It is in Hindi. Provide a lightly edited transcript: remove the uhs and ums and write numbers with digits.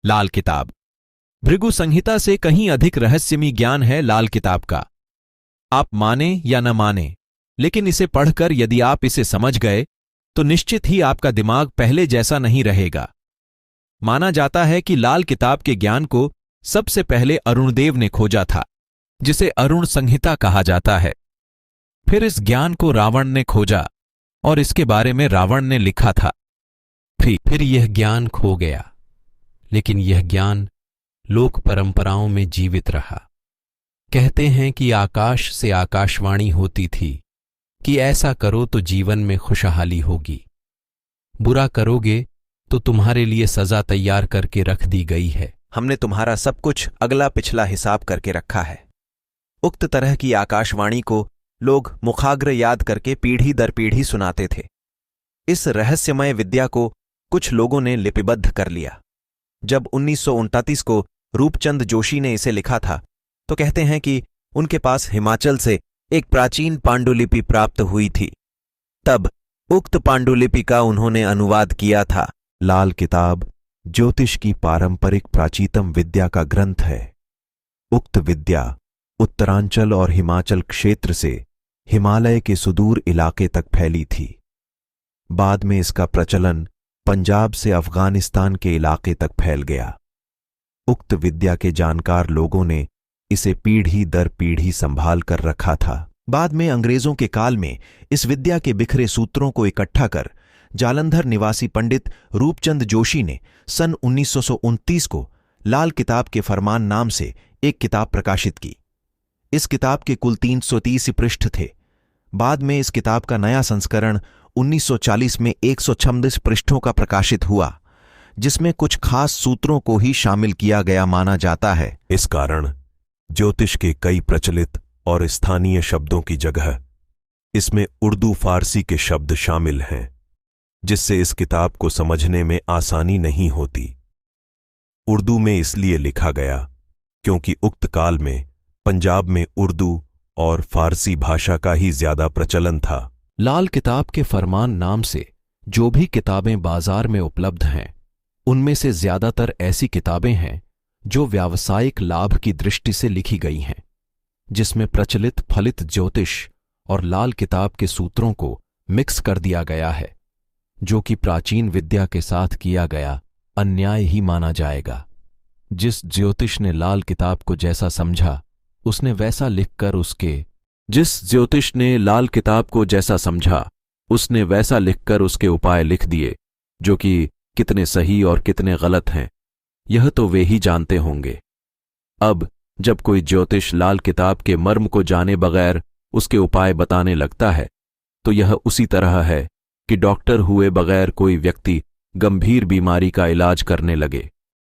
लाल किताब। भृगु संहिता से कहीं अधिक रहस्यमयी ज्ञान है लाल किताब का। आप माने या न माने, लेकिन इसे पढ़कर यदि आप इसे समझ गए तो निश्चित ही आपका दिमाग पहले जैसा नहीं रहेगा। माना जाता है कि लाल किताब के ज्ञान को सबसे पहले अरुणदेव ने खोजा था, जिसे अरुण संहिता कहा जाता है। फिर इस ज्ञान को रावण ने खोजा और इसके बारे में रावण ने लिखा था। फिर यह ज्ञान खो गया, लेकिन यह ज्ञान लोक परंपराओं में जीवित रहा। कहते हैं कि आकाश से आकाशवाणी होती थी कि ऐसा करो तो जीवन में खुशहाली होगी, बुरा करोगे तो तुम्हारे लिए सजा तैयार करके रख दी गई है। हमने तुम्हारा सब कुछ अगला पिछला हिसाब करके रखा है। उक्त तरह की आकाशवाणी को लोग मुखाग्र याद करके पीढ़ी दर पीढ़ी सुनाते थे। इस रहस्यमय विद्या को कुछ लोगों ने लिपिबद्ध कर लिया। जब 1929 को रूपचंद जोशी ने इसे लिखा था तो कहते हैं कि उनके पास हिमाचल से एक प्राचीन पांडुलिपि प्राप्त हुई थी। तब उक्त पांडुलिपि का उन्होंने अनुवाद किया था। लाल किताब ज्योतिष की पारंपरिक प्राचीनतम विद्या का ग्रंथ है। उक्त विद्या उत्तरांचल और हिमाचल क्षेत्र से हिमालय के सुदूर इलाके तक फैली थी। बाद में इसका प्रचलन पंजाब से अफगानिस्तान के इलाके तक फैल गया। उक्त विद्या के जानकार लोगों ने इसे पीढ़ी दर पीढ़ी संभाल कर रखा था। बाद में अंग्रेजों के काल में इस विद्या के बिखरे सूत्रों को इकट्ठा कर जालंधर निवासी पंडित रूपचंद जोशी ने सन 1929 को लाल किताब के फरमान नाम से एक किताब प्रकाशित की। इस किताब के कुल 330 पृष्ठ थे। बाद में इस किताब का नया संस्करण 1940 में 126 पृष्ठों का प्रकाशित हुआ, जिसमें कुछ खास सूत्रों को ही शामिल किया गया माना जाता है। इस कारण ज्योतिष के कई प्रचलित और स्थानीय शब्दों की जगह इसमें उर्दू फारसी के शब्द शामिल हैं, जिससे इस किताब को समझने में आसानी नहीं होती। उर्दू में इसलिए लिखा गया क्योंकि उक्त काल में पंजाब में उर्दू और फारसी भाषा का ही ज्यादा प्रचलन था। लाल किताब के फरमान नाम से जो भी किताबें बाजार में उपलब्ध हैं, उनमें से ज्यादातर ऐसी किताबें हैं जो व्यावसायिक लाभ की दृष्टि से लिखी गई हैं, जिसमें प्रचलित फलित ज्योतिष और लाल किताब के सूत्रों को मिक्स कर दिया गया है, जो कि प्राचीन विद्या के साथ किया गया अन्याय ही माना जाएगा। जिस ज्योतिष ने लाल किताब को जैसा समझा उसने वैसा लिखकर उसके उपाय लिख दिए, जो कि कितने सही और कितने गलत हैं यह तो वे ही जानते होंगे। अब जब कोई ज्योतिष लाल किताब के मर्म को जाने बगैर उसके उपाय बताने लगता है तो यह उसी तरह है कि डॉक्टर हुए बगैर कोई व्यक्ति गंभीर बीमारी का इलाज करने लगे।